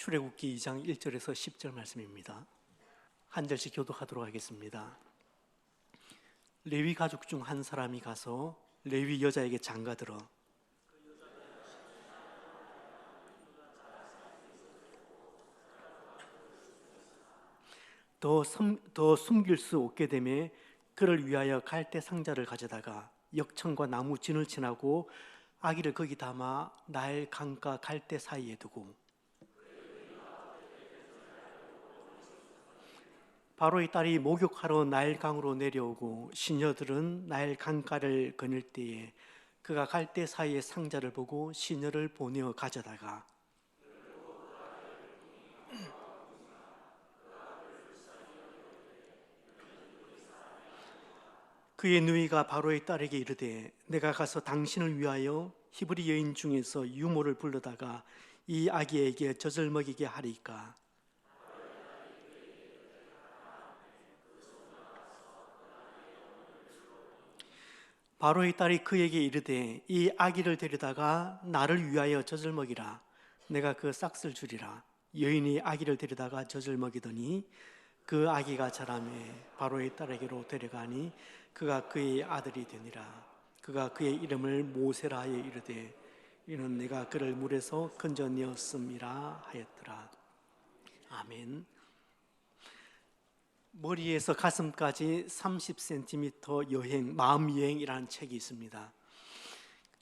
출애굽기 2장 1절에서 10절 말씀입니다. 한 절씩 교독하도록 하겠습니다. 레위 가족 중 한 사람이 가서 레위 여자에게 장가들어 더 숨길 수 없게 되매 그를 위하여 갈대 상자를 가져다가 역청과 나무 진을 친하고 아기를 거기 담아 나일 강가 갈대 사이에 두고 바로의 딸이 목욕하러 나일 강으로 내려오고 시녀들은 나일 강가를 거닐 때에 그가 갈대 사이의 상자를 보고 시녀를 보내어 가져다가 그의 누이가 바로의 딸에게 이르되 내가 가서 당신을 위하여 히브리 여인 중에서 유모를 불러다가 이 아기에게 젖을 먹이게 하리까. 바로의 딸이 그에게 이르되 이 아기를 데려다가 나를 위하여 젖을 먹이라. 내가 그 싹을 주리라. 여인이 아기를 데려다가 젖을 먹이더니 그 아기가 자라매 바로의 딸에게로 데려가니 그가 그의 아들이 되니라. 그가 그의 이름을 모세라 하여 이르되 이는 내가 그를 물에서 건져내었음이라 하였더라. 아멘. 머리에서 가슴까지 30cm 여행, 마음여행이라는 책이 있습니다.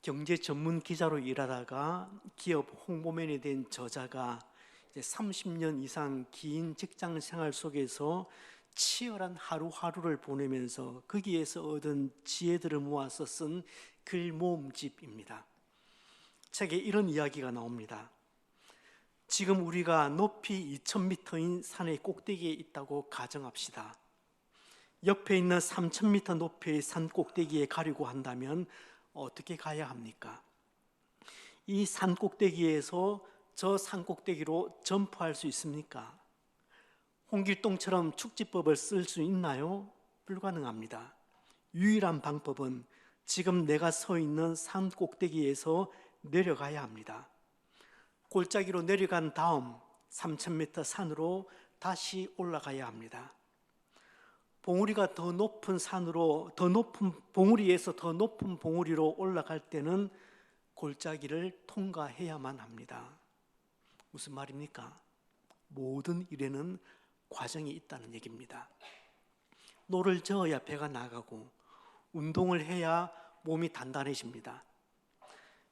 경제 전문 기자로 일하다가 기업 홍보맨이 된 저자가 이제 30년 이상 긴 직장 생활 속에서 치열한 하루하루를 보내면서 거기에서 얻은 지혜들을 모아서 쓴 글 모음집입니다. 책에 이런 이야기가 나옵니다. 지금 우리가 높이 2000m인 산의 꼭대기에 있다고 가정합시다. 옆에 있는 3000m 높이의 산 꼭대기에 가려고 한다면 어떻게 가야 합니까? 이 산 꼭대기에서 저 산 꼭대기로 점프할 수 있습니까? 홍길동처럼 축지법을 쓸 수 있나요? 불가능합니다. 유일한 방법은 지금 내가 서 있는 산 꼭대기에서 내려가야 합니다. 골짜기로 내려간 다음 3000m 산으로 다시 올라가야 합니다. 봉우리가 더 높은 산으로, 봉우리에서 더 높은 봉우리로 올라갈 때는 골짜기를 통과해야만 합니다. 무슨 말입니까? 모든 일에는 과정이 있다는 얘기입니다. 노를 저어야 배가 나가고 운동을 해야 몸이 단단해집니다.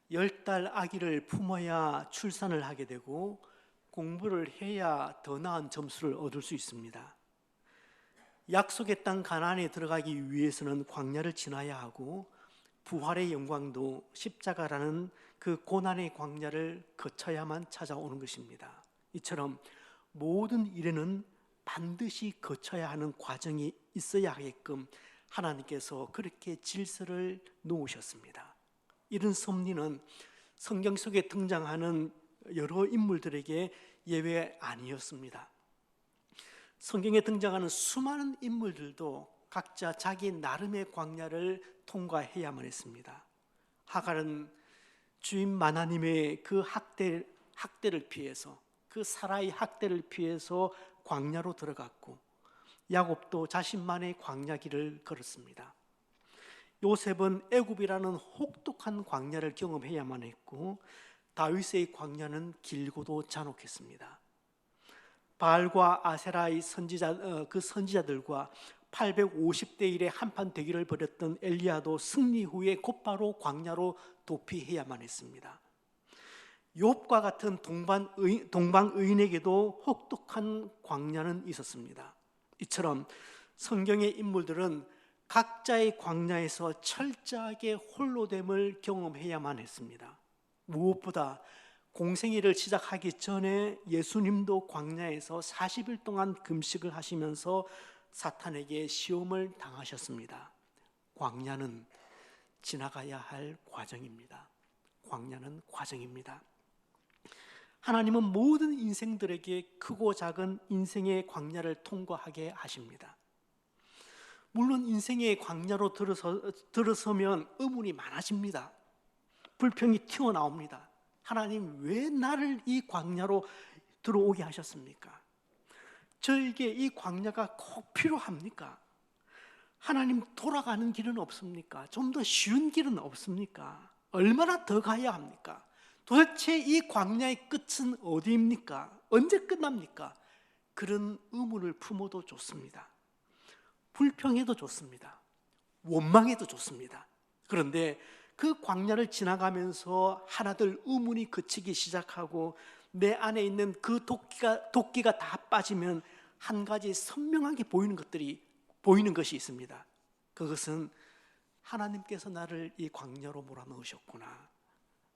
10달 아기를 품어야 출산을 하게 되고 공부를 해야 더 나은 점수를 얻을 수 있습니다. 약속의 땅 가나안에 들어가기 위해서는 광야를 지나야 하고 부활의 영광도 십자가라는 그 고난의 광야를 거쳐야만 찾아오는 것입니다. 이처럼 모든 일에는 반드시 거쳐야 하는 과정이 있어야 하게끔 하나님께서 그렇게 질서를 놓으셨습니다. 이런 섭리는 성경 속에 등장하는 여러 인물들에게 예외 아니었습니다. 성경에 등장하는 수많은 인물들도 각자 자기 나름의 광야를 통과해야만 했습니다. 하갈은 주인 마나님의 그 학대를 피해서, 그 사라의 학대를 피해서 광야로 들어갔고, 야곱도 자신만의 광야길을 걸었습니다. 요셉은 애굽이라는 혹독한 광야를 경험해야만 했고 다윗의 광야는 길고도 잔혹했습니다. 바알과 아세라의 선지자들과 850대 1의 한판 대결을 벌였던 엘리야도 승리 후에 곧바로 광야로 도피해야만 했습니다. 욥과 같은 동방의인에게도 혹독한 광야는 있었습니다. 이처럼 성경의 인물들은 각자의 광야에서 철저하게 홀로됨을 경험해야만 했습니다. 무엇보다 공생애를 시작하기 전에 예수님도 광야에서 40일 동안 금식을 하시면서 사탄에게 시험을 당하셨습니다. 광야는 지나가야 할 과정입니다. 광야는 과정입니다. 하나님은 모든 인생들에게 크고 작은 인생의 광야를 통과하게 하십니다. 물론 인생의 광야로 들어서면 의문이 많아집니다. 불평이 튀어나옵니다. 하나님 왜 나를 이 광야로 들어오게 하셨습니까? 저에게 이 광야가 꼭 필요합니까? 하나님, 돌아가는 길은 없습니까? 좀 더 쉬운 길은 없습니까? 얼마나 더 가야 합니까? 도대체 이 광야의 끝은 어디입니까? 언제 끝납니까? 그런 의문을 품어도 좋습니다. 불평해도 좋습니다. 원망해도 좋습니다. 그런데 그 광야를 지나가면서 하나둘 의문이 그치기 시작하고 내 안에 있는 그 도끼가 다 빠지면 한 가지 선명하게 보이는 것이 있습니다. 그것은 하나님께서 나를 이 광야로 몰아넣으셨구나.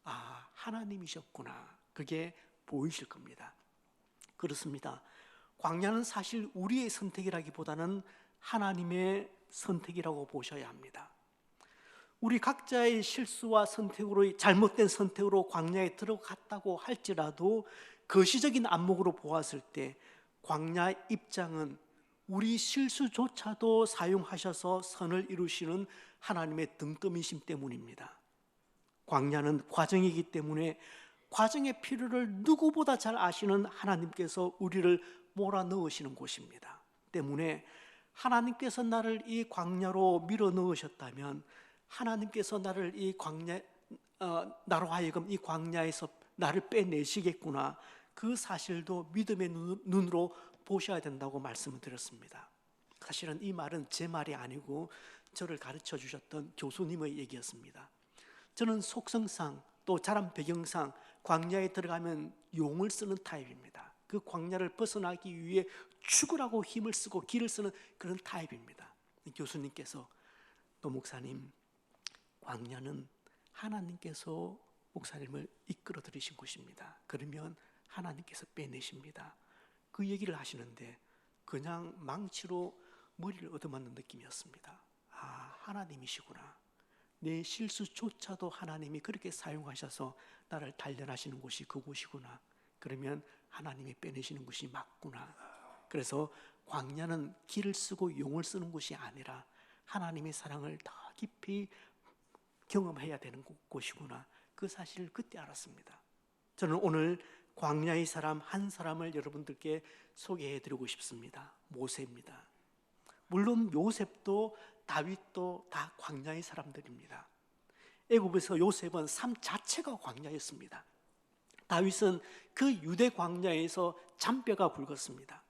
아, 하나님이셨구나. 그게 보이실 겁니다. 그렇습니다. 광야는 사실 우리의 선택이라기보다는 하나님의 선택이라고 보셔야 합니다. 우리 각자의 실수와 선택으로, 잘못된 선택으로 광야에 들어갔다고 할지라도 거시적인 안목으로 보았을 때 광야 입장은 우리 실수조차도 사용하셔서 선을 이루시는 하나님의 등떠미심 때문입니다. 광야는 과정이기 때문에 과정의 필요를 누구보다 잘 아시는 하나님께서 우리를 몰아넣으시는 곳입니다. 때문에 하나님께서 나를 이 광야로 밀어넣으셨다면 하나님께서 나를 나로 하여금 이 광야에서 나를 빼내시겠구나, 그 사실도 믿음의 눈으로 보셔야 된다고 말씀을 드렸습니다. 사실은 이 말은 제 말이 아니고 저를 가르쳐 주셨던 교수님의 얘기였습니다. 저는 속성상 또 자란 배경상 광야에 들어가면 용을 쓰는 타입입니다. 그 광야를 벗어나기 위해 죽으라고 힘을 쓰고 기를 쓰는 그런 타입입니다. 교수님께서, 또 목사님, 광야는 하나님께서 목사님을 이끌어 들이신 곳입니다. 그러면 하나님께서 빼내십니다. 그 얘기를 하시는데 그냥 망치로 머리를 얻어맞는 느낌이었습니다. 아, 하나님이시구나. 내 실수조차도 하나님이 그렇게 사용하셔서 나를 단련하시는 곳이 그곳이구나. 그러면 하나님이 빼내시는 곳이 맞구나. 그래서 광야는 길을 쓰고 용을 쓰는 곳이 아니라 하나님의 사랑을 더 깊이 경험해야 되는 곳이구나. 그 사실을 그때 알았습니다. 저는 오늘 광야의 사람 한 사람을 여러분들께 소개해드리고 싶습니다. 모세입니다. 물론 요셉도 다윗도 다 광야의 사람들입니다. 애굽에서 요셉은 삶 자체가 광야였습니다. 다윗은 그 유대 광야에서 잔뼈가 굵었습니다.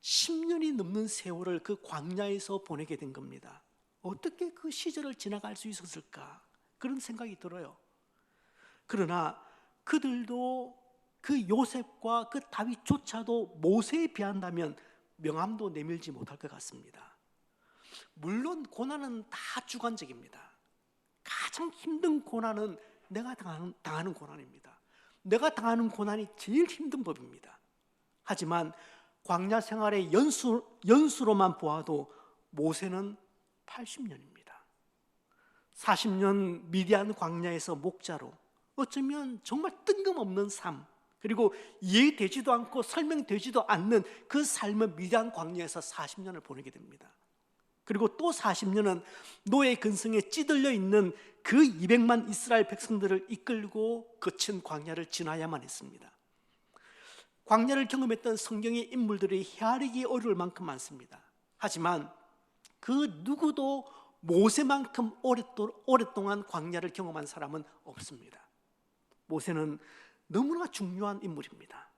10년이 넘는 세월을 그 광야에서 보내게 된 겁니다. 어떻게 그 시절을 지나갈 수 있었을까? 그런 생각이 들어요. 그러나 그들도 그 요셉과 그 다윗조차도 모세에 비한다면 명함도 내밀지 못할 것 같습니다. 물론 고난은 다 주관적입니다. 가장 힘든 고난은 내가 당하는 고난입니다. 내가 당하는 고난이 제일 힘든 법입니다. 하지만 광야 생활의 연수로만 보아도 모세는 80년입니다. 40년 미디안 광야에서 목자로, 어쩌면 정말 뜬금없는 삶, 그리고 이해되지도 않고 설명되지도 않는 그 삶을 미디안 광야에서 40년을 보내게 됩니다. 그리고 또 40년은 노예 근성에 찌들려 있는 그 200만 이스라엘 백성들을 이끌고 거친 광야를 지나야만 했습니다. 광야를 경험했던 성경의 인물들이 헤아리기 어려울 만큼 많습니다. 하지만 그 누구도 모세만큼 오랫동안 광야를 경험한 사람은 없습니다. 모세는 너무나 중요한 인물입니다.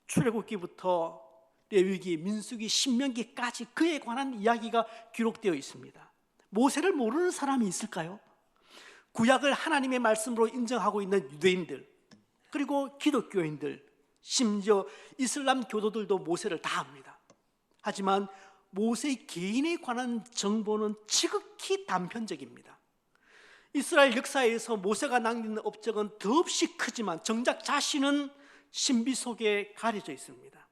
출애굽기부터 레위기, 민수기, 신명기까지 그에 관한 이야기가 기록되어 있습니다. 모세를 모르는 사람이 있을까요? 구약을 하나님의 말씀으로 인정하고 있는 유대인들, 그리고 기독교인들, 심지어 이슬람 교도들도 모세를 다 압니다. 하지만 모세 개인에 관한 정보는 지극히 단편적입니다. 이스라엘 역사에서 모세가 남긴 업적은 더없이 크지만 정작 자신은 신비 속에 가려져 있습니다.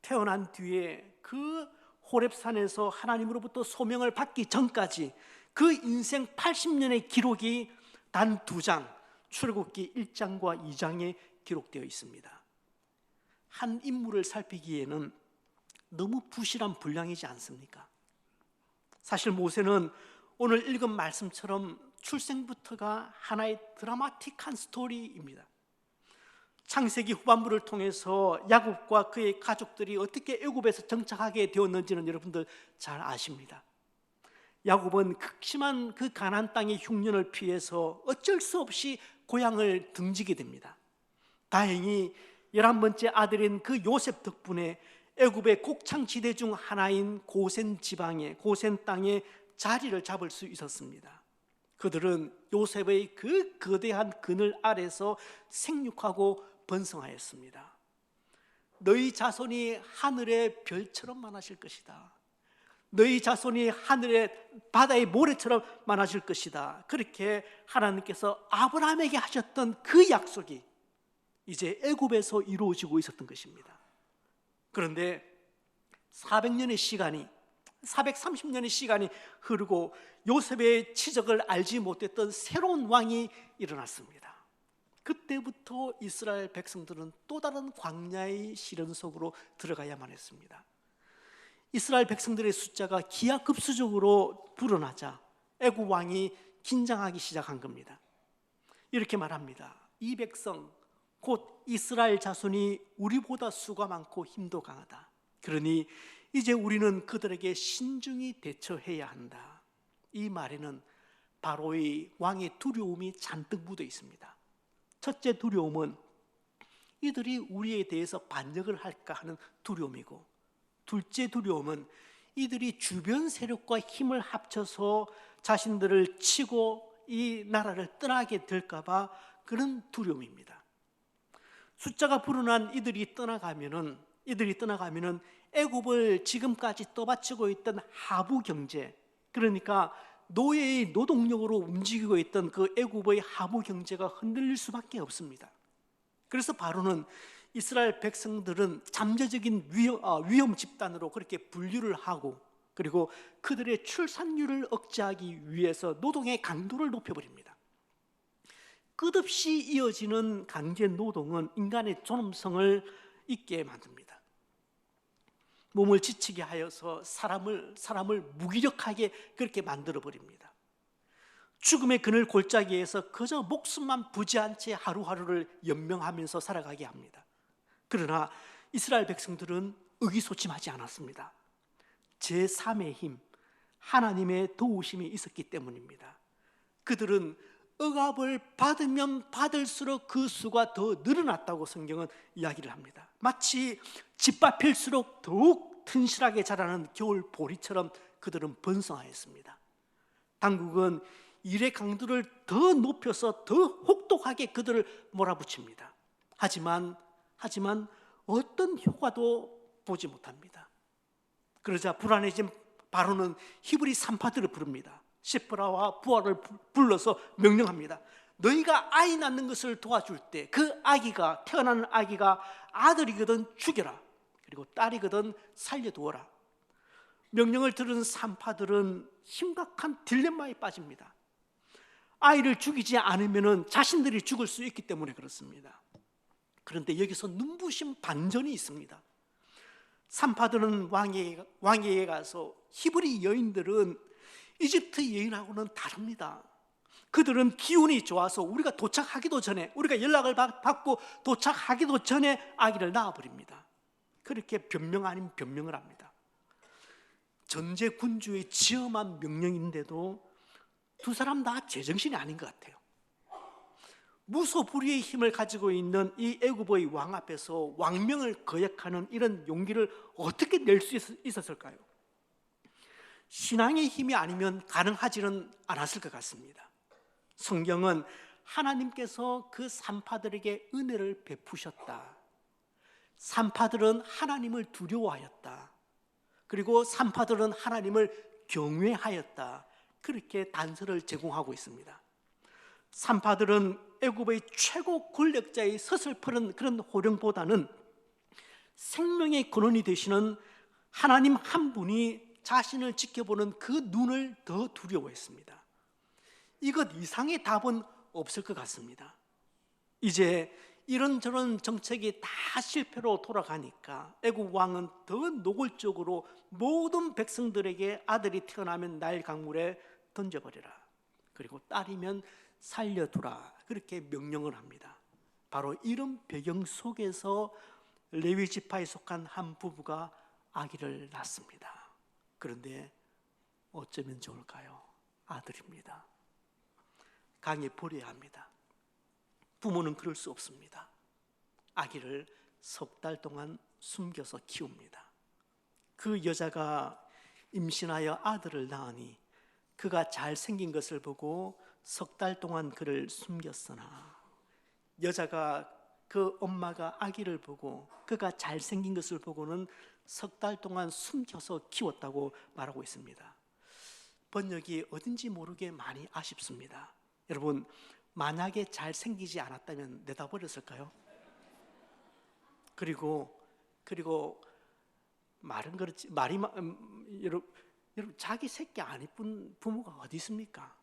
태어난 뒤에 그 호렙산에서 하나님으로부터 소명을 받기 전까지 그 인생 80년의 기록이 단 2장, 출애굽기 1장과 2장에 기록되어 있습니다. 한 인물을 살피기에는 너무 부실한 분량이지 않습니까? 사실 모세는 오늘 읽은 말씀처럼 출생부터가 하나의 드라마틱한 스토리입니다. 창세기 후반부를 통해서 야곱과 그의 가족들이 어떻게 애굽에서 정착하게 되었는지는 여러분들 잘 아십니다. 야곱은 극심한 그 가나안 땅의 흉년을 피해서 어쩔 수 없이 고향을 등지게 됩니다. 다행히 11번째 아들인 그 요셉 덕분에 애굽의 곡창지대 중 하나인 고센 지방에, 고센 땅에 자리를 잡을 수 있었습니다. 그들은 요셉의 그 거대한 그늘 아래서 생육하고 번성하였습니다. 너희 자손이 하늘의 별처럼 많아질 것이다. 너희 자손이 하늘의 바다의 모래처럼 많아질 것이다. 그렇게 하나님께서 아브라함에게 하셨던 그 약속이 이제 애굽에서 이루어지고 있었던 것입니다. 그런데 430년의 시간이 흐르고 요셉의 치적을 알지 못했던 새로운 왕이 일어났습니다. 그때부터 이스라엘 백성들은 또 다른 광야의 시련 속으로 들어가야만 했습니다. 이스라엘 백성들의 숫자가 기하급수적으로 불어나자 애굽 왕이 긴장하기 시작한 겁니다. 이렇게 말합니다. 이 백성 곧 이스라엘 자손이 우리보다 수가 많고 힘도 강하다. 그러니 이제 우리는 그들에게 신중히 대처해야 한다. 이 말에는 바로의 왕의 두려움이 잔뜩 묻어 있습니다. 첫째 두려움은 이들이 우리에 대해서 반역을 할까 하는 두려움이고, 둘째 두려움은 이들이 주변 세력과 힘을 합쳐서 자신들을 치고 이 나라를 떠나게 될까 봐 그런 두려움입니다. 숫자가 불어난 이들이 떠나가면은 애굽을 지금까지 떠받치고 있던 하부 경제, 그러니까 노예의 노동력으로 움직이고 있던 그 애굽의 하부 경제가 흔들릴 수밖에 없습니다. 그래서 바로는 이스라엘 백성들은 잠재적인 위험 집단으로 그렇게 분류를 하고, 그리고 그들의 출산율을 억제하기 위해서 노동의 강도를 높여버립니다. 끝없이 이어지는 강제 노동은 인간의 존엄성을 잊게 만듭니다. 몸을 지치게 하여서 사람을 무기력하게 그렇게 만들어 버립니다. 죽음의 그늘 골짜기에서 그저 목숨만 부지한 채 하루하루를 연명하면서 살아가게 합니다. 그러나 이스라엘 백성들은 의기소침하지 않았습니다. 제3의 힘, 하나님의 도우심이 있었기 때문입니다. 그들은 억압을 받으면 받을수록 그 수가 더 늘어났다고 성경은 이야기를 합니다. 마치 짓밟힐수록 더욱 튼실하게 자라는 겨울 보리처럼 그들은 번성하였습니다. 당국은 일의 강도를 더 높여서 더 혹독하게 그들을 몰아붙입니다. 하지만 어떤 효과도 보지 못합니다. 그러자 불안해진 바로는 히브리 산파들을 부릅니다. 시프라와 부하를 불러서 명령합니다. 너희가 아이 낳는 것을 도와줄 때 그 아기가, 태어나는 아기가 아들이거든 죽여라, 그리고 딸이거든 살려두어라. 명령을 들은 산파들은 심각한 딜레마에 빠집니다. 아이를 죽이지 않으면 자신들이 죽을 수 있기 때문에 그렇습니다. 그런데 여기서 눈부신 반전이 있습니다. 산파들은 왕에게 가서 히브리 여인들은 이집트 여인하고는 다릅니다. 그들은 기운이 좋아서 우리가 연락을 받고 도착하기도 전에 아기를 낳아버립니다. 그렇게 변명 아닌 변명을 합니다. 전제 군주의 지엄한 명령인데도 두 사람 다 제정신이 아닌 것 같아요. 무소불위의 힘을 가지고 있는 이 애굽의 왕 앞에서 왕명을 거역하는 이런 용기를 어떻게 낼 수 있었을까요? 신앙의 힘이 아니면 가능하지는 않았을 것 같습니다. 성경은 하나님께서 그 산파들에게 은혜를 베푸셨다. 산파들은 하나님을 두려워하였다. 그리고 산파들은 하나님을 경외하였다. 그렇게 단서를 제공하고 있습니다. 산파들은 애굽의 최고 권력자의 서슬퍼런 그런 호령보다는 생명의 근원이 되시는 하나님 한 분이 자신을 지켜보는 그 눈을 더 두려워했습니다. 이것 이상의 답은 없을 것 같습니다. 이제 이런저런 정책이 다 실패로 돌아가니까 애굽 왕은 더 노골적으로 모든 백성들에게 아들이 태어나면 나일 강물에 던져버려라, 그리고 딸이면 살려두라, 그렇게 명령을 합니다. 바로 이런 배경 속에서 레위 지파에 속한 한 부부가 아기를 낳습니다. 그런데 어쩌면 좋을까요? 아들입니다. 강에 버려야 합니다. 부모는 그럴 수 없습니다. 아기를 석 달 동안 숨겨서 키웁니다. 그 여자가 임신하여 아들을 낳으니 그가 잘생긴 것을 보고 석 달 동안 그를 숨겼으나, 여자가 그 엄마가 아기를 보고 그가 잘생긴 것을 보고는 석 달 동안 숨겨서 키웠다고 말하고 있습니다. 번역이 어딘지 모르게 많이 아쉽습니다. 여러분, 만약에 잘생기지 않았다면 내다버렸을까요? 그리고 말은 그렇지, 여러분 자기 새끼 안 이쁜 부모가 어디 있습니까?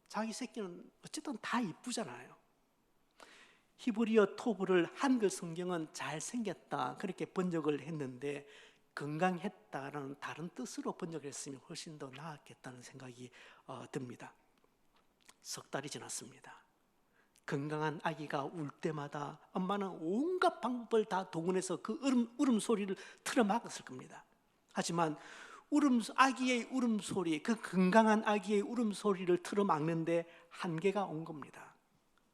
자기 새끼는 어쨌든 다 이쁘잖아요. 히브리어 토브를 한글 성경은 잘생겼다 그렇게 번역을 했는데, 건강했다라는 다른 뜻으로 번역을 했으면 훨씬 더 나았겠다는 생각이 듭니다. 석 달이 지났습니다. 건강한 아기가 울 때마다 엄마는 온갖 방법을 다 동원해서 그 울음소리를 틀어막았을 겁니다. 하지만 아기의 울음소리, 그 건강한 아기의 울음소리를 틀어막는데 한계가 온 겁니다.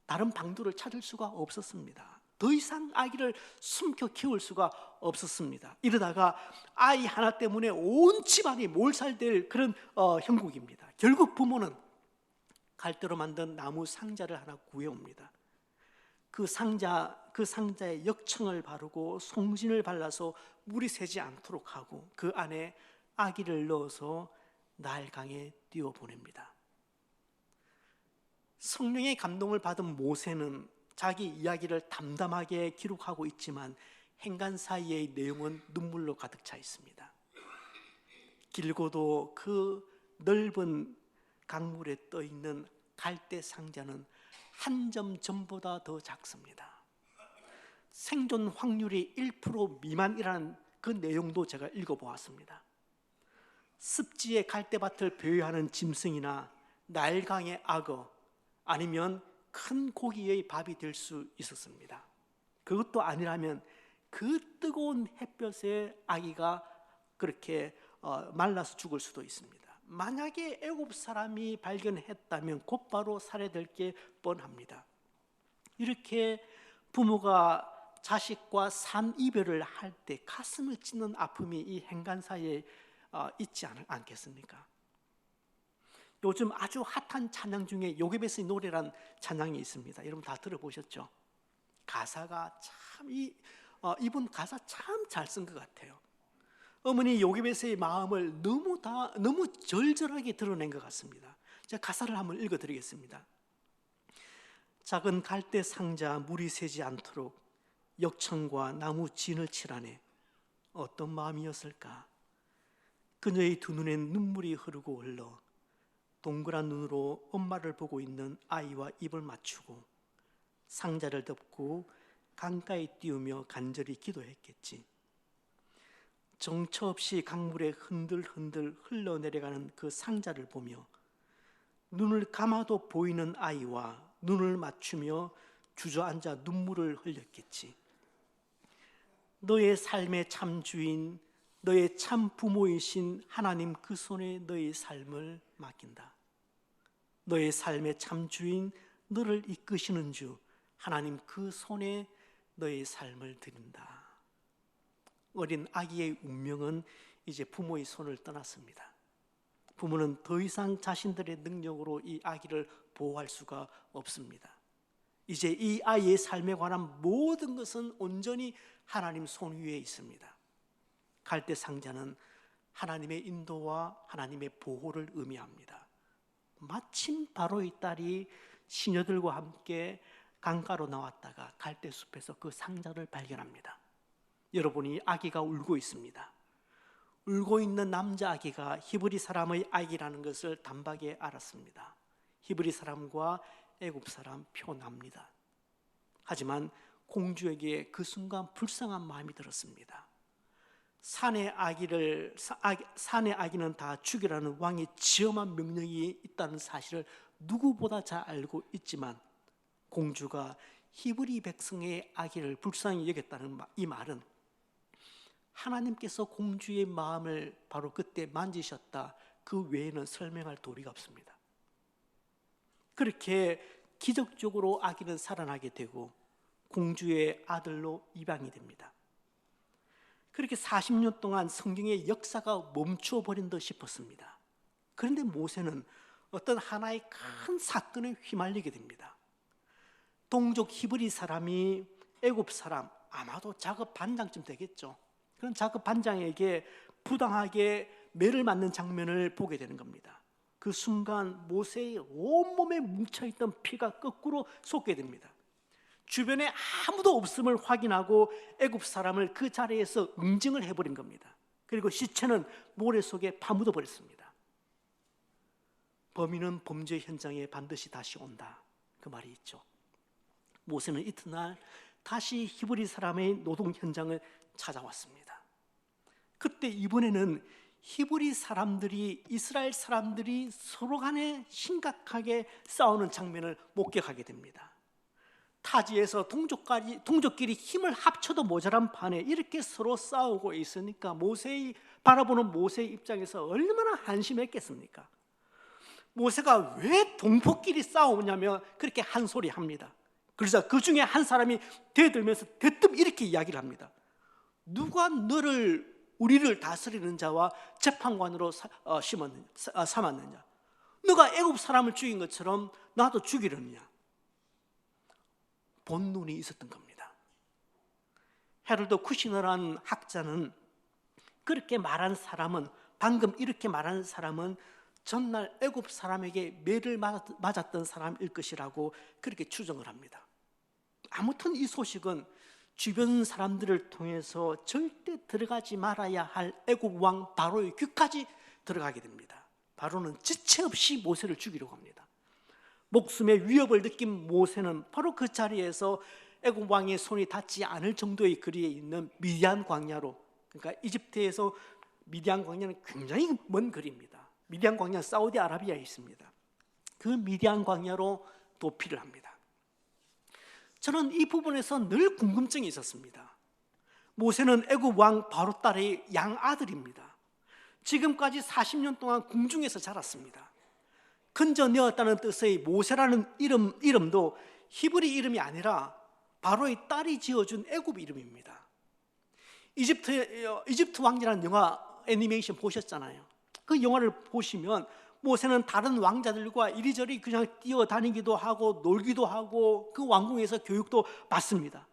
다른 방도를 찾을 수가 없었습니다. 더 이상 아기를 숨겨 키울 수가 없었습니다. 이러다가 아이 하나 때문에 온 집안이 몰살될 그런 형국입니다. 결국 부모는 갈대로 만든 나무 상자를 하나 구해옵니다. 그 상자에 역청을 바르고 송진을 발라서 물이 새지 않도록 하고 그 안에 아기를 넣어서 나일강에 띄워보냅니다. 성령의 감동을 받은 모세는 자기 이야기를 담담하게 기록하고 있지만 행간 사이의 내용은 눈물로 가득 차 있습니다. 길고도 그 넓은 강물에 떠있는 갈대 상자는 한 점 전보다 더 작습니다. 생존 확률이 1% 미만이라는 그 내용도 제가 읽어보았습니다. 습지의 갈대밭을 배회하는 짐승이나 나일강의 악어, 아니면 큰 고기의 밥이 될 수 있었습니다. 그것도 아니라면 그 뜨거운 햇볕에 아기가 그렇게 말라서 죽을 수도 있습니다. 만약에 애굽 사람이 발견했다면 곧바로 살해될 게 뻔합니다. 이렇게 부모가 자식과 산이별을 할 때 가슴을 찢는 아픔이 이 행간사이에 있지 않겠습니까? 요즘 아주 핫한 찬양 중에 요게베스의 노래란 찬양이 있습니다. 여러분 다 들어보셨죠? 가사가 참 이분 가사 참 잘 쓴 것 같아요. 어머니 요게베스의 마음을 너무 절절하게 드러낸 것 같습니다. 제가 가사를 한번 읽어드리겠습니다. 작은 갈대 상자 물이 새지 않도록 역청과 나무 진을 칠하네. 어떤 마음이었을까? 그녀의 두 눈엔 눈물이 흐르고 흘러 동그란 눈으로 엄마를 보고 있는 아이와 입을 맞추고 상자를 덮고 강가에 띄우며 간절히 기도했겠지. 정처 없이 강물에 흔들흔들 흘러내려가는 그 상자를 보며 눈을 감아도 보이는 아이와 눈을 맞추며 주저앉아 눈물을 흘렸겠지. 너의 삶의 참 주인, 너의 참 부모이신 하나님 그 손에 너의 삶을 맡긴다. 너의 삶의 참 주인, 너를 이끄시는 주 하나님 그 손에 너의 삶을 드린다. 어린 아기의 운명은 이제 부모의 손을 떠났습니다. 부모는 더 이상 자신들의 능력으로 이 아기를 보호할 수가 없습니다. 이제 이 아이의 삶에 관한 모든 것은 온전히 하나님 손 위에 있습니다. 갈대 상자는 하나님의 인도와 하나님의 보호를 의미합니다. 마침 바로의 딸이 시녀들과 함께 강가로 나왔다가 갈대숲에서 그 상자를 발견합니다. 여러분이 아기가 울고 있습니다. 울고 있는 남자 아기가 히브리 사람의 아기라는 것을 단박에 알았습니다. 히브리 사람과 애굽 사람 표납니다. 하지만 공주에게 그 순간 불쌍한 마음이 들었습니다. 산의 아기는 다 죽이라는 왕의 지엄한 명령이 있다는 사실을 누구보다 잘 알고 있지만 공주가 히브리 백성의 아기를 불쌍히 여겼다는 이 말은 하나님께서 공주의 마음을 바로 그때 만지셨다, 그 외에는 설명할 도리가 없습니다. 그렇게 기적적으로 아기는 살아나게 되고 공주의 아들로 입양이 됩니다. 그렇게 40년 동안 성경의 역사가 멈추어 버린 듯 싶었습니다. 그런데 모세는 어떤 하나의 큰 사건에 휘말리게 됩니다. 동족 히브리 사람이 애굽 사람, 아마도 작업 반장쯤 되겠죠. 그런 작업 반장에게 부당하게 매를 맞는 장면을 보게 되는 겁니다. 그 순간 모세의 온몸에 뭉쳐있던 피가 거꾸로 솟게 됩니다. 주변에 아무도 없음을 확인하고 애굽 사람을 그 자리에서 응징을 해버린 겁니다. 그리고 시체는 모래 속에 파묻어 버렸습니다. 범인은 범죄 현장에 반드시 다시 온다, 그 말이 있죠. 모세는 이튿날 다시 히브리 사람의 노동 현장을 찾아왔습니다. 그때 이번에는 히브리 사람들이, 이스라엘 사람들이 서로 간에 심각하게 싸우는 장면을 목격하게 됩니다. 타지에서 동족끼리 힘을 합쳐도 모자란 판에 이렇게 서로 싸우고 있으니까 바라보는 모세의 입장에서 얼마나 한심했겠습니까? 모세가 왜 동포끼리 싸우냐며 그렇게 한 소리 합니다. 그래서 그 중에 한 사람이 대들면서 대뜸 이렇게 이야기를 합니다. 누가 우리를 다스리는 자와 재판관으로 삼았느냐? 너가 애굽 사람을 죽인 것처럼 나도 죽이려느냐? 본눈이 있었던 겁니다. 헤럴드 쿠시너라는 학자는 그렇게 말한 사람은, 방금 이렇게 말한 사람은 전날 애굽 사람에게 매를 맞았던 사람일 것이라고 그렇게 추정을 합니다. 아무튼 이 소식은 주변 사람들을 통해서 절대 들어가지 말아야 할 애굽 왕 바로의 귀까지 들어가게 됩니다. 바로는 지체 없이 모세를 죽이려고 합니다. 목숨의 위협을 느낀 모세는 바로 그 자리에서 애굽 왕의 손이 닿지 않을 정도의 거리에 있는 미디안 광야로, 그러니까 이집트에서 미디안 광야는 굉장히 먼 거리입니다. 미디안 광야는 사우디아라비아에 있습니다. 그 미디안 광야로 도피를 합니다. 저는 이 부분에서 늘 궁금증이 있었습니다. 모세는 애굽 왕 바로 딸의 양아들입니다. 지금까지 40년 동안 궁중에서 자랐습니다. 건져내었다는 뜻의 모세라는 이름도 히브리 이름이 아니라 바로의 딸이 지어준 애굽 이름입니다. 이집트 왕이라는 영화 애니메이션 보셨잖아요. 그 영화를 보시면 모세는 다른 왕자들과 이리저리 그냥 뛰어다니기도 하고 놀기도 하고 그 왕궁에서 교육도 받습니다.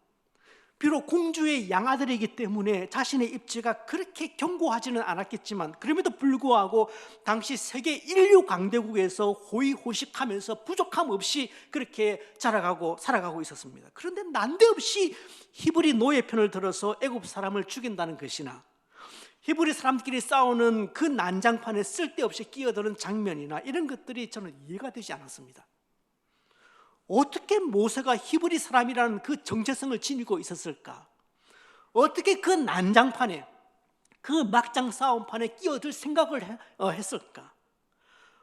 비록 공주의 양아들이기 때문에 자신의 입지가 그렇게 견고하지는 않았겠지만 그럼에도 불구하고 당시 세계 인류 강대국에서 호의호식하면서 부족함 없이 그렇게 자라가고 살아가고 있었습니다. 그런데 난데없이 히브리 노예 편을 들어서 애굽 사람을 죽인다는 것이나 히브리 사람들끼리 싸우는 그 난장판에 쓸데없이 끼어드는 장면이나 이런 것들이 저는 이해가 되지 않았습니다. 어떻게 모세가 히브리 사람이라는 그 정체성을 지니고 있었을까? 어떻게 그 난장판에, 그 막장 싸움판에 끼어들 생각을 했을까?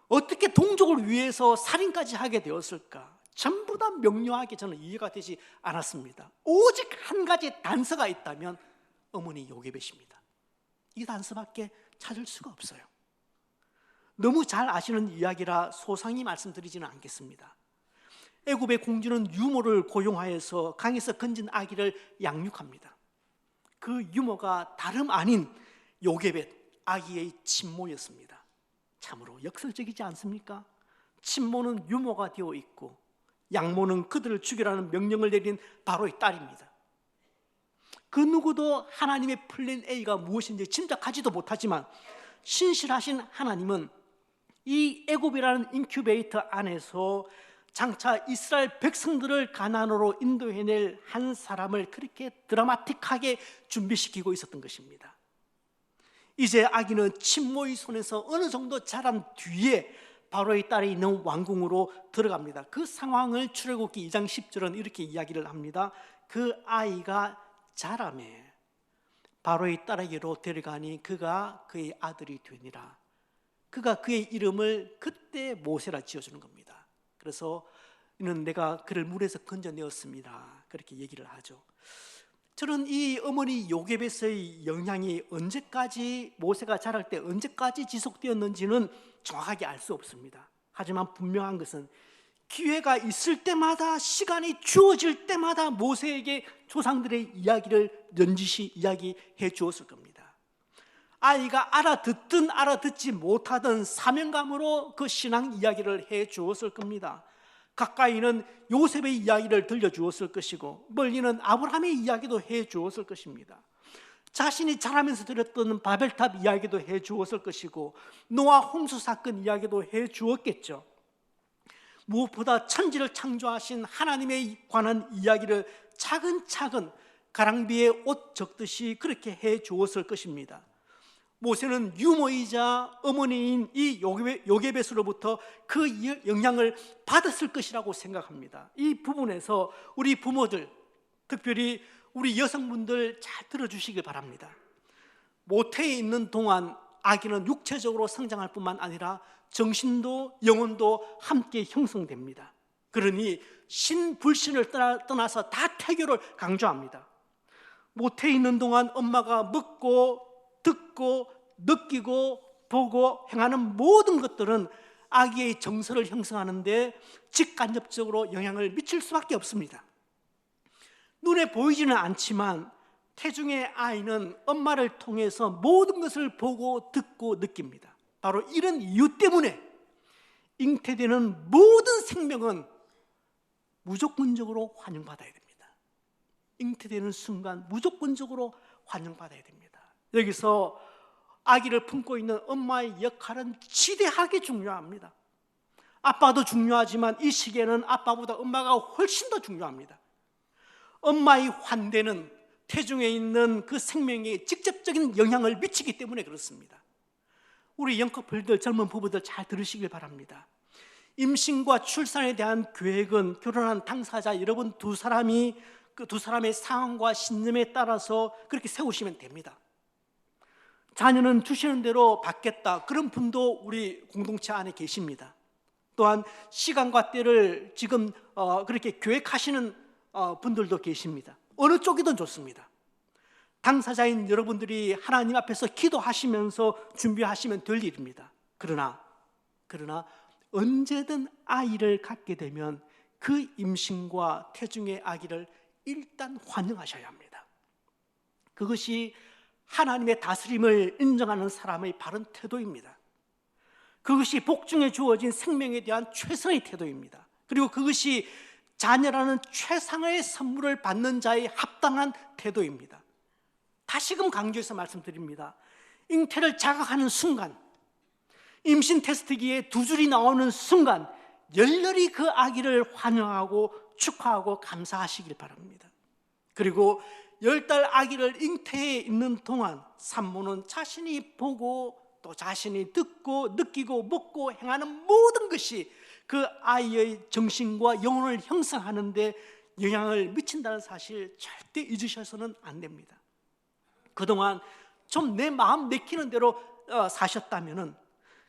어떻게 동족을 위해서 살인까지 하게 되었을까? 전부 다 명료하게 저는 이해가 되지 않았습니다. 오직 한 가지 단서가 있다면 어머니 요게벳입니다. 이 단서밖에 찾을 수가 없어요. 너무 잘 아시는 이야기라 소상히 말씀드리지는 않겠습니다. 애굽의 공주는 유모를 고용하여서 강에서 건진 아기를 양육합니다. 그 유모가 다름 아닌 요게벳, 아기의 친모였습니다. 참으로 역설적이지 않습니까? 친모는 유모가 되어 있고 양모는 그들을 죽이라는 명령을 내린 바로의 딸입니다. 그 누구도 하나님의 플랜 A가 무엇인지 짐작하지도 못하지만 신실하신 하나님은 이 애굽이라는 인큐베이터 안에서 장차 이스라엘 백성들을 가나안으로 인도해낼 한 사람을 그렇게 드라마틱하게 준비시키고 있었던 것입니다. 이제 아기는 친모의 손에서 어느 정도 자란 뒤에 바로의 딸이 있는 왕궁으로 들어갑니다. 그 상황을 출애굽기 2장 10절은 이렇게 이야기를 합니다. 그 아이가 자라매 바로의 딸에게로 데려가니 그가 그의 아들이 되니라. 그가 그의 이름을 그때 모세라 지어주는 겁니다. 그래서 이는 내가 그를 물에서 건져내었습니다. 그렇게 얘기를 하죠. 저는 이 어머니 요게벳의 영향이 언제까지, 모세가 자랄 때 언제까지 지속되었는지는 정확하게 알 수 없습니다. 하지만 분명한 것은 기회가 있을 때마다, 시간이 주어질 때마다 모세에게 조상들의 이야기를 넌지시 이야기해 주었을 겁니다. 아이가 알아듣든 알아듣지 못하든 사명감으로 그 신앙 이야기를 해 주었을 겁니다. 가까이는 요셉의 이야기를 들려주었을 것이고, 멀리는 아브라함의 이야기도 해 주었을 것입니다. 자신이 자라면서 들었던 바벨탑 이야기도 해 주었을 것이고, 노아 홍수 사건 이야기도 해 주었겠죠. 무엇보다 천지를 창조하신 하나님에 관한 이야기를 차근차근 가랑비에 옷 적듯이 그렇게 해 주었을 것입니다. 모세는 유모이자 어머니인 이 요게벳으로부터 그 영향을 받았을 것이라고 생각합니다. 이 부분에서 우리 부모들, 특별히 우리 여성분들 잘 들어주시길 바랍니다. 모태에 있는 동안 아기는 육체적으로 성장할 뿐만 아니라 정신도 영혼도 함께 형성됩니다. 그러니 신불신을 떠나서 다태교를 강조합니다. 모태에 있는 동안 엄마가 먹고 듣고 느끼고 보고 행하는 모든 것들은 아기의 정서를 형성하는 데 직간접적으로 영향을 미칠 수밖에 없습니다. 눈에 보이지는 않지만 태중의 아이는 엄마를 통해서 모든 것을 보고 듣고 느낍니다. 바로 이런 이유 때문에 잉태되는 모든 생명은 무조건적으로 환영받아야 됩니다. 잉태되는 순간 무조건적으로 환영받아야 됩니다. 여기서 아기를 품고 있는 엄마의 역할은 지대하게 중요합니다. 아빠도 중요하지만 이 시기에는 아빠보다 엄마가 훨씬 더 중요합니다. 엄마의 환대는 태중에 있는 그 생명에 직접적인 영향을 미치기 때문에 그렇습니다. 우리 영커플들, 젊은 부부들 잘 들으시길 바랍니다. 임신과 출산에 대한 계획은 결혼한 당사자 여러분 두 사람이 그 두 사람의 상황과 신념에 따라서 그렇게 세우시면 됩니다. 자녀는 주시는 대로 받겠다, 그런 분도 우리 공동체 안에 계십니다. 또한 시간과 때를 지금 그렇게 계획하시는 분들도 계십니다. 어느 쪽이든 좋습니다. 당사자인 여러분들이 하나님 앞에서 기도하시면서 준비하시면 될 일입니다. 그러나 언제든 아이를 갖게 되면 그 임신과 태중의 아기를 일단 환영하셔야 합니다. 그것이 하나님의 다스림을 인정하는 사람의 바른 태도입니다. 그것이 복중에 주어진 생명에 대한 최선의 태도입니다. 그리고 그것이 자녀라는 최상의 선물을 받는 자의 합당한 태도입니다. 다시금 강조해서 말씀드립니다. 잉태를 자각하는 순간, 임신 테스트기에 두 줄이 나오는 순간 열렬히 그 아기를 환영하고 축하하고 감사하시길 바랍니다. 그리고 10달 아기를 잉태해 있는 동안 산모는 자신이 보고 또 자신이 듣고 느끼고 먹고 행하는 모든 것이 그 아이의 정신과 영혼을 형성하는 데 영향을 미친다는 사실 절대 잊으셔서는 안 됩니다. 그동안 좀 내 마음 내키는 대로 사셨다면,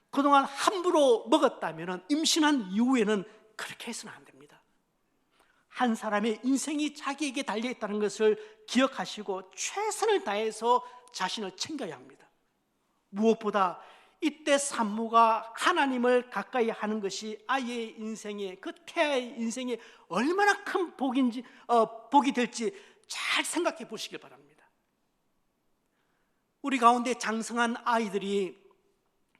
그동안 함부로 먹었다면 임신한 이후에는 그렇게 해서는 안 됩니다. 한 사람의 인생이 자기에게 달려있다는 것을 기억하시고 최선을 다해서 자신을 챙겨야 합니다. 무엇보다 이때 산모가 하나님을 가까이 하는 것이 아이의 인생에, 그 태아의 인생에 얼마나 큰 복이 될지 잘 생각해 보시길 바랍니다. 우리 가운데 장성한 아이들이,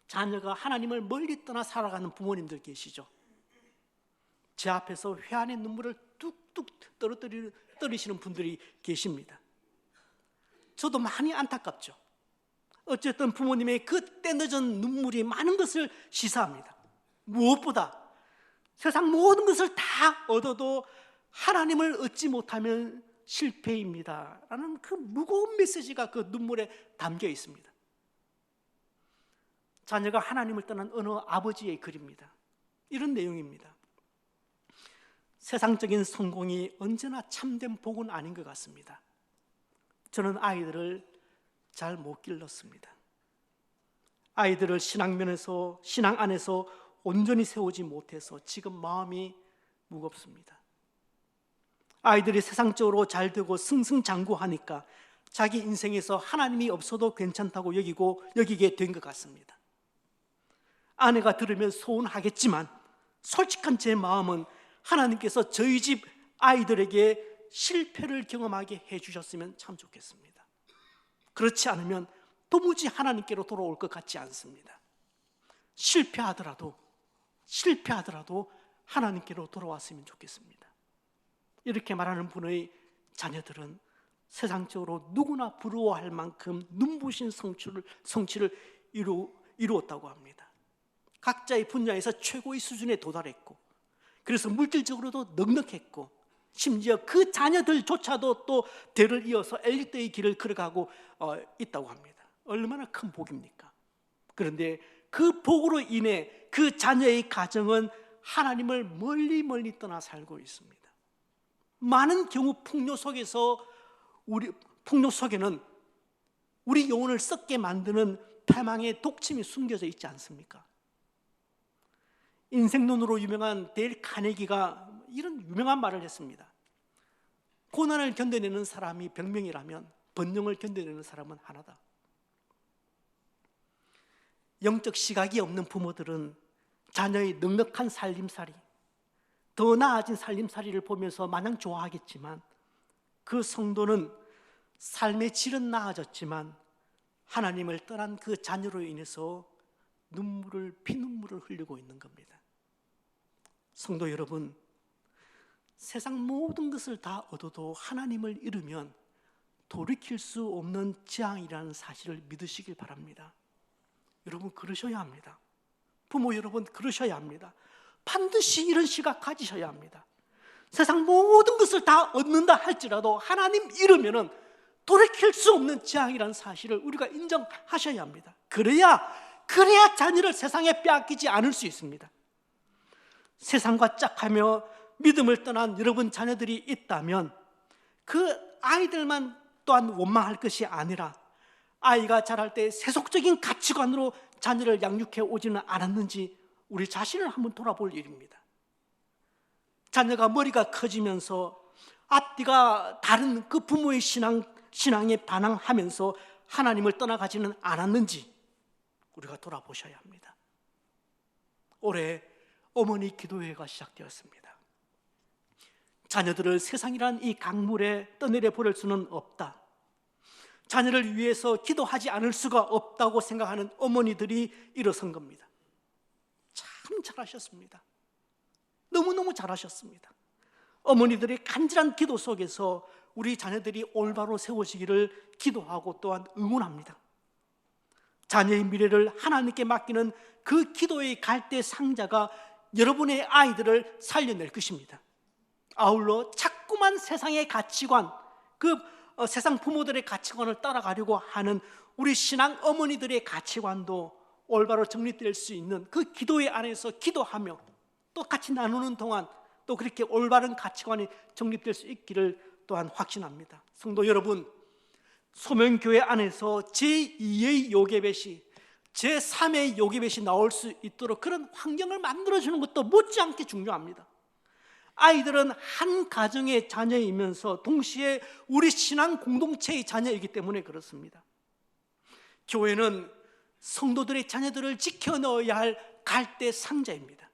자녀가 하나님을 멀리 떠나 살아가는 부모님들 계시죠? 제 앞에서 회한의 눈물을 뚝뚝 떨으시는 분들이 계십니다. 저도 많이 안타깝죠. 어쨌든 부모님의 그 때늦은 눈물이 많은 것을 시사합니다. 무엇보다 세상 모든 것을 다 얻어도 하나님을 얻지 못하면 실패입니다 라는 그 무거운 메시지가 그 눈물에 담겨 있습니다. 자녀가 하나님을 떠난 어느 아버지의 글입니다. 이런 내용입니다. 세상적인 성공이 언제나 참된 복은 아닌 것 같습니다. 저는 아이들을 잘 못 길렀습니다. 아이들을 신앙 안에서 온전히 세우지 못해서 지금 마음이 무겁습니다. 아이들이 세상적으로 잘 되고 승승장구하니까 자기 인생에서 하나님이 없어도 괜찮다고 여기게 된 것 같습니다. 아내가 들으면 서운하겠지만 솔직한 제 마음은 하나님께서 저희 집 아이들에게 실패를 경험하게 해주셨으면 참 좋겠습니다. 그렇지 않으면 도무지 하나님께로 돌아올 것 같지 않습니다. 실패하더라도 하나님께로 돌아왔으면 좋겠습니다. 이렇게 말하는 분의 자녀들은 세상적으로 누구나 부러워할 만큼 눈부신 성취를 이루었다고 합니다. 각자의 분야에서 최고의 수준에 도달했고, 그래서 물질적으로도 넉넉했고, 심지어 그 자녀들조차도 또 대를 이어서 엘리트의 길을 걸어가고 있다고 합니다. 얼마나 큰 복입니까? 그런데 그 복으로 인해 그 자녀의 가정은 하나님을 멀리 떠나 살고 있습니다. 많은 경우 풍요 속에는 우리 영혼을 썩게 만드는 패망의 독침이 숨겨져 있지 않습니까? 인생론으로 유명한 데일 카네기가 이런 유명한 말을 했습니다. 고난을 견뎌내는 사람이 100명이라면 번영을 견뎌내는 사람은 하나다. 영적 시각이 없는 부모들은 자녀의 넉넉한 살림살이, 더 나아진 살림살이를 보면서 마냥 좋아하겠지만, 그 성도는 삶의 질은 나아졌지만 하나님을 떠난 그 자녀로 인해서 피눈물을 흘리고 있는 겁니다. 성도 여러분, 세상 모든 것을 다 얻어도 하나님을 잃으면 돌이킬 수 없는 재앙이라는 사실을 믿으시길 바랍니다. 여러분, 그러셔야 합니다. 부모 여러분, 그러셔야 합니다. 반드시 이런 시각 가지셔야 합니다. 세상 모든 것을 다 얻는다 할지라도 하나님 잃으면 돌이킬 수 없는 재앙이라는 사실을 우리가 인정하셔야 합니다. 그래야 자녀를 세상에 빼앗기지 않을 수 있습니다. 세상과 짝하며 믿음을 떠난 여러분 자녀들이 있다면 그 아이들만 또한 원망할 것이 아니라 아이가 자랄 때 세속적인 가치관으로 자녀를 양육해 오지는 않았는지 우리 자신을 한번 돌아볼 일입니다. 자녀가 머리가 커지면서 앞뒤가 다른 그 부모의 신앙에 반항하면서 하나님을 떠나가지는 않았는지 우리가 돌아보셔야 합니다. 올해 어머니 기도회가 시작되었습니다. 자녀들을 세상이란 이 강물에 떠내려 보낼 수는 없다, 자녀를 위해서 기도하지 않을 수가 없다고 생각하는 어머니들이 일어선 겁니다. 참 잘하셨습니다. 너무너무 잘하셨습니다. 어머니들의 간절한 기도 속에서 우리 자녀들이 올바로 세워지기를 기도하고 또한 응원합니다. 자녀의 미래를 하나님께 맡기는 그 기도의 갈대 상자가 여러분의 아이들을 살려낼 것입니다. 아울러 자꾸만 세상의 가치관, 세상 부모들의 가치관을 따라가려고 하는 우리 신앙 어머니들의 가치관도 올바로 정립될 수 있는 그 기도의 안에서 기도하며 또 같이 나누는 동안 또 그렇게 올바른 가치관이 정립될 수 있기를 또한 확신합니다. 성도 여러분, 소명교회 안에서 제2의 요괴벳이, 제3의 요괴벳이 나올 수 있도록 그런 환경을 만들어주는 것도 못지않게 중요합니다. 아이들은 한 가정의 자녀이면서 동시에 우리 신앙 공동체의 자녀이기 때문에 그렇습니다. 교회는 성도들의 자녀들을 지켜 넣어야 할 갈대 상자입니다.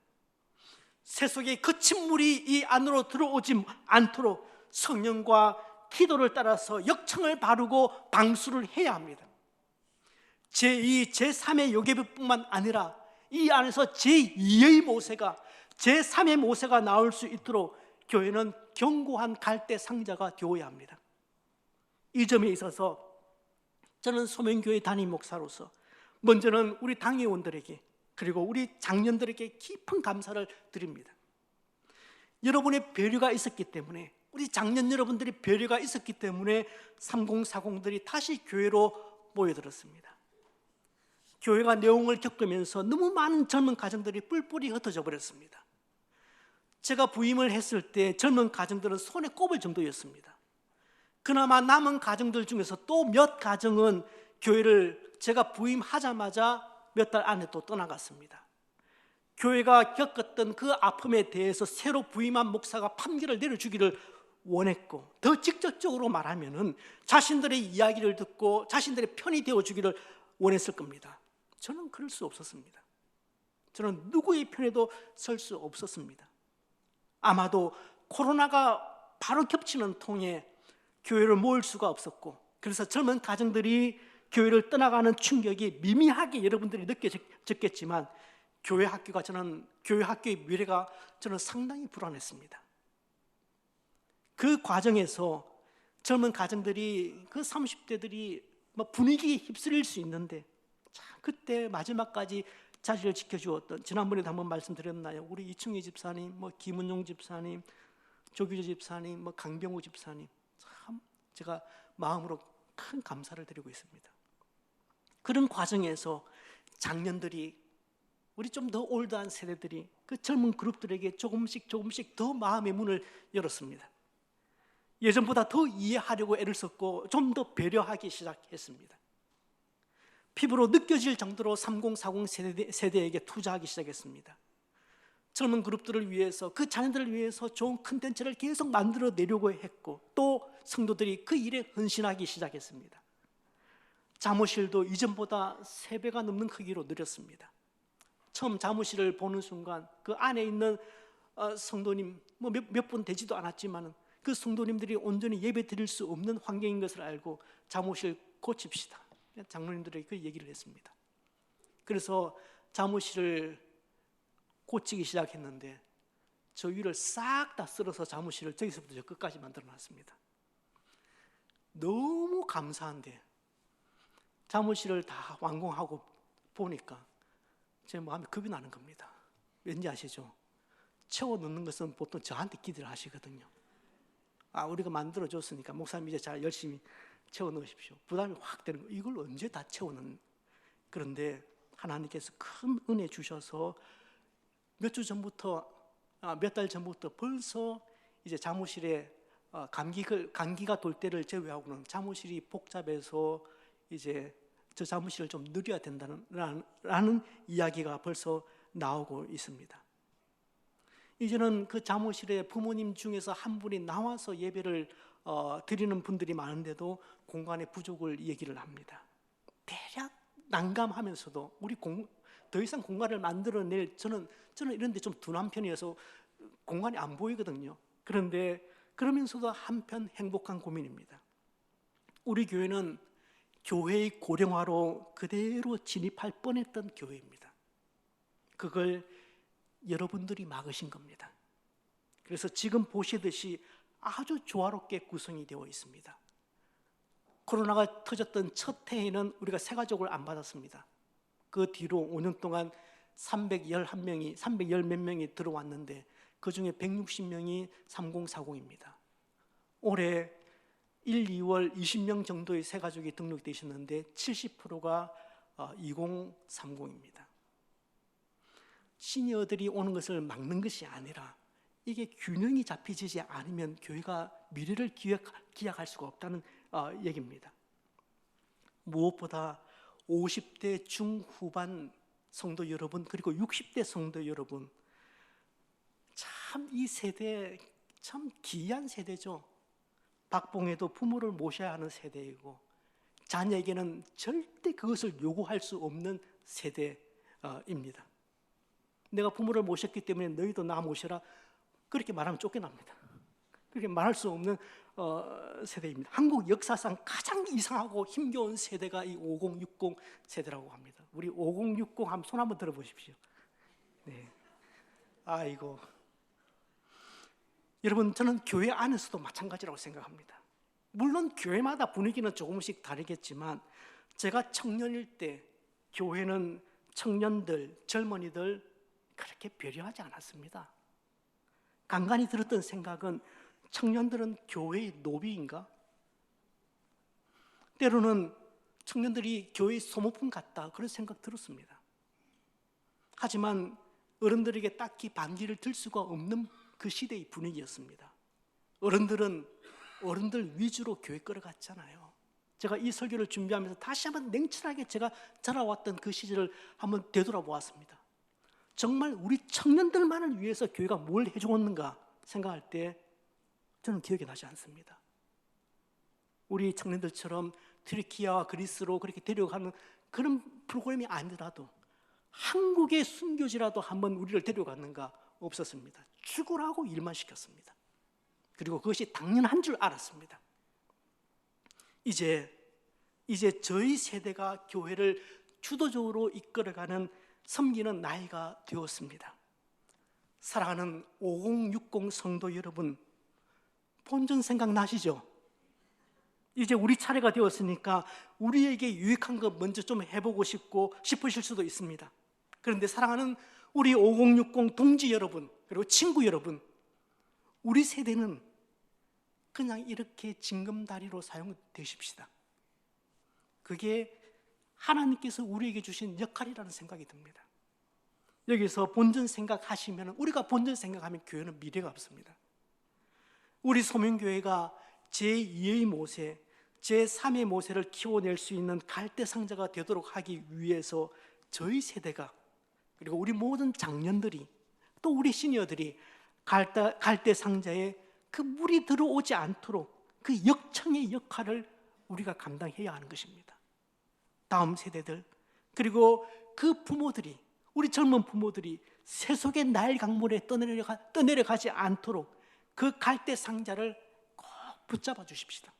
세속의 거친 물이 이 안으로 들어오지 않도록 성령과 기도를 따라서 역청을 바르고 방수를 해야 합니다. 제2, 제3의 요괴뿐만 아니라 이 안에서 제2의 모세가, 제3의 모세가 나올 수 있도록 교회는 견고한 갈대 상자가 되어야 합니다. 이 점에 있어서 저는 소명교회 담임 목사로서 먼저는 우리 당회원들에게 그리고 우리 장년들에게 깊은 감사를 드립니다. 여러분의 배려가 있었기 때문에, 우리 장년 여러분들이 배려가 있었기 때문에 3040들이 다시 교회로 모여들었습니다. 교회가 내용을 겪으면서 너무 많은 젊은 가정들이 뿔뿔이 흩어져 버렸습니다. 제가 부임을 했을 때 젊은 가정들은 손에 꼽을 정도였습니다. 그나마 남은 가정들 중에서 또 몇 가정은 교회를 제가 부임하자마자 몇 달 안에 또 떠나갔습니다. 교회가 겪었던 그 아픔에 대해서 새로 부임한 목사가 판결을 내려주기를 원했고, 더 직접적으로 말하면은 자신들의 이야기를 듣고 자신들의 편이 되어주기를 원했을 겁니다. 저는 그럴 수 없었습니다. 저는 누구의 편에도 설 수 없었습니다. 아마도 코로나가 바로 겹치는 통에 교회를 모을 수가 없었고, 그래서 젊은 가정들이 교회를 떠나가는 충격이 미미하게 여러분들이 느껴졌겠지만, 교회 학교의 미래가 저는 상당히 불안했습니다. 그 과정에서 젊은 가정들이, 그 30대들이 분위기에 휩쓸릴 수 있는데, 그때 마지막까지 자리를 지켜주었던, 지난번에도 한번 말씀드렸나요? 우리 이충희 집사님, 김은용 집사님, 조규조 집사님, 강병우 집사님, 참 제가 마음으로 큰 감사를 드리고 있습니다. 그런 과정에서 장년들이, 우리 좀 더 올드한 세대들이 그 젊은 그룹들에게 조금씩 더 마음의 문을 열었습니다. 예전보다 더 이해하려고 애를 썼고 좀 더 배려하기 시작했습니다. 피부로 느껴질 정도로 3040 세대에게 투자하기 시작했습니다. 젊은 그룹들을 위해서, 그 자녀들을 위해서 좋은 컨텐츠를 계속 만들어내려고 했고, 또 성도들이 그 일에 헌신하기 시작했습니다. 사무실도 이전보다 3배가 넘는 크기로 늘었습니다. 처음 사무실을 보는 순간 그 안에 있는 성도님, 몇 분 되지도 않았지만 그 성도님들이 온전히 예배 드릴 수 없는 환경인 것을 알고 사무실 고칩시다, 장로님들에게 그 얘기를 했습니다. 그래서 사무실을 고치기 시작했는데 저 위를 싹 다 쓸어서 사무실을 저기서부터 저 끝까지 만들어놨습니다. 너무 감사한데 사무실을 다 완공하고 보니까 제 마음에 겁이 나는 겁니다. 왠지 아시죠? 채워 넣는 것은 보통 저한테 기대를 하시거든요. 우리가 만들어줬으니까 목사님 이제 잘 열심히 채워 넣으십시오. 부담이 확 되는 거, 이걸 언제 다 채워 넣는. 그런데 하나님께서 큰 은혜 주셔서 몇 달 전부터 벌써 이제 사무실에 감기가 돌 때를 제외하고는 사무실이 복잡해서 이제 저 사무실을 좀 늘려야 된다는 이야기가 벌써 나오고 있습니다. 이제는 그 사무실에 부모님 중에서 한 분이 나와서 예배를 드리는 분들이 많은데도 공간의 부족을 얘기를 합니다. 대략 난감하면서도 우리 더 이상 공간을 만들어낼, 저는 이런 데 좀 둔한 편이어서 공간이 안 보이거든요. 그런데 그러면서도 한편 행복한 고민입니다. 우리 교회는 교회의 고령화로 그대로 진입할 뻔했던 교회입니다. 그걸 여러분들이 막으신 겁니다. 그래서 지금 보시듯이 아주 조화롭게 구성이 되어 있습니다. 코로나가 터졌던 첫 해에는 우리가 새가족을 안 받았습니다. 그 뒤로 5년 동안 310몇 명이 들어왔는데 그 중에 160명이 3040입니다. 올해 1, 2월 20명 정도의 새가족이 등록되셨는데 70%가 2030입니다. 시니어들이 오는 것을 막는 것이 아니라 이게 균형이 잡히지 않으면 교회가 미래를 기약할 수가 없다는 얘기입니다. 무엇보다 50대 중후반 성도 여러분, 그리고 60대 성도 여러분, 참 이 세대 참 기이한 세대죠. 박봉에도 부모를 모셔야 하는 세대이고 자녀에게는 절대 그것을 요구할 수 없는 세대입니다. 내가 부모를 모셨기 때문에 너희도 나 모셔라, 그렇게 말하면 쫓겨납니다. 그렇게 말할 수 없는 세대입니다. 한국 역사상 가장 이상하고 힘겨운 세대가 이 5060 세대라고 합니다. 우리 5060 한번 손 한번 들어보십시오. 네. 아이고. 여러분, 저는 교회 안에서도 마찬가지라고 생각합니다. 물론 교회마다 분위기는 조금씩 다르겠지만 제가 청년일 때 교회는 청년들, 젊은이들 그렇게 배려하지 않았습니다. 간간히 들었던 생각은 청년들은 교회의 노비인가? 때로는 청년들이 교회의 소모품 같다, 그런 생각 들었습니다. 하지만 어른들에게 딱히 반기를 들 수가 없는 그 시대의 분위기였습니다. 어른들 위주로 교회 끌어갔잖아요. 제가 이 설교를 준비하면서 다시 한번 냉철하게 제가 자라왔던 그 시절을 한번 되돌아보았습니다. 정말 우리 청년들만을 위해서 교회가 뭘 해주었는가 생각할 때 저는 기억이 나지 않습니다. 우리 청년들처럼 튀르키야와 그리스로 그렇게 데려가는 그런 프로그램이 아니더라도 한국의 순교지라도 한번 우리를 데려갔는가? 없었습니다. 죽으라고 일만 시켰습니다. 그리고 그것이 당연한 줄 알았습니다. 이제 저희 세대가 교회를 주도적으로 이끌어가는 섬기는 나이가 되었습니다. 사랑하는 5060 성도 여러분, 본전 생각나시죠? 이제 우리 차례가 되었으니까 우리에게 유익한 거 먼저 좀 해보고 싶으실 수도 있습니다. 그런데 사랑하는 우리 5060 동지 여러분, 그리고 친구 여러분, 우리 세대는 그냥 이렇게 징검다리로 사용되십시다. 그게 하나님께서 우리에게 주신 역할이라는 생각이 듭니다. 여기서 본전 생각하시면, 우리가 본전 생각하면 교회는 미래가 없습니다. 우리 소명교회가 제2의 모세, 제3의 모세를 키워낼 수 있는 갈대상자가 되도록 하기 위해서 저희 세대가, 그리고 우리 모든 장년들이, 또 우리 시니어들이 갈대상자에 그 물이 들어오지 않도록 그 역청의 역할을 우리가 감당해야 하는 것입니다. 다음 세대들, 그리고 그 부모들이, 우리 젊은 부모들이 세속의 나일 강물에 떠내려가지 않도록 그 갈대상자를 꼭 붙잡아 주십시다.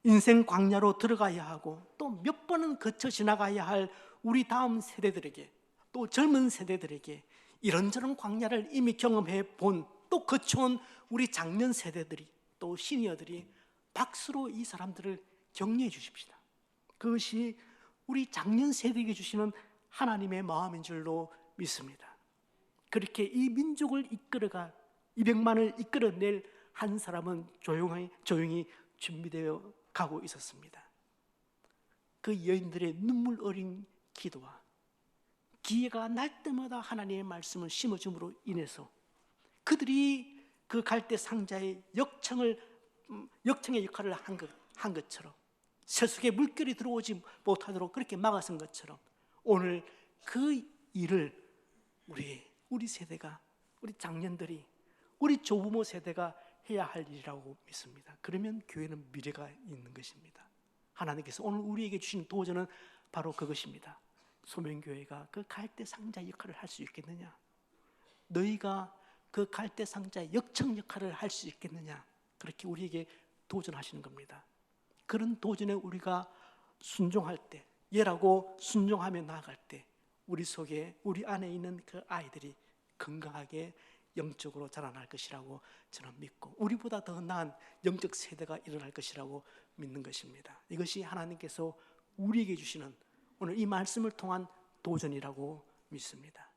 인생 광야로 들어가야 하고 또 몇 번은 거쳐 지나가야 할 우리 다음 세대들에게, 또 젊은 세대들에게 이런저런 광야를 이미 경험해 본, 또 거쳐온 우리 장년 세대들이, 또 시니어들이 박수로 이 사람들을 격려해 주십시다. 그것이 우리 장년 세대에게 주시는 하나님의 마음인 줄로 믿습니다. 그렇게 이 민족을 이끌어가 200만을 이끌어낼 한 사람은 조용히 준비되어 가고 있었습니다. 그 여인들의 눈물 어린 기도와 기회가 날 때마다 하나님의 말씀을 심어줌으로 인해서 그들이 그 갈대 상자의 역청의 역할을 한 것처럼, 세속의 물결이 들어오지 못하도록 그렇게 막아선 것처럼, 오늘 그 일을 우리 세대가, 우리 장년들이, 우리 조부모 세대가 해야 할 일이라고 믿습니다. 그러면 교회는 미래가 있는 것입니다. 하나님께서 오늘 우리에게 주신 도전은 바로 그것입니다. 소명교회가 그 갈대 상자 역할을 할 수 있겠느냐? 너희가 그 갈대 상자의 역청 역할을 할 수 있겠느냐? 그렇게 우리에게 도전하시는 겁니다. 그런 도전에 우리가 순종할 때, 예라고 순종하며 나아갈 때 우리 속에, 우리 안에 있는 그 아이들이 건강하게 영적으로 자라날 것이라고 저는 믿고, 우리보다 더 나은 영적 세대가 일어날 것이라고 믿는 것입니다. 이것이 하나님께서 우리에게 주시는 오늘 이 말씀을 통한 도전이라고 믿습니다.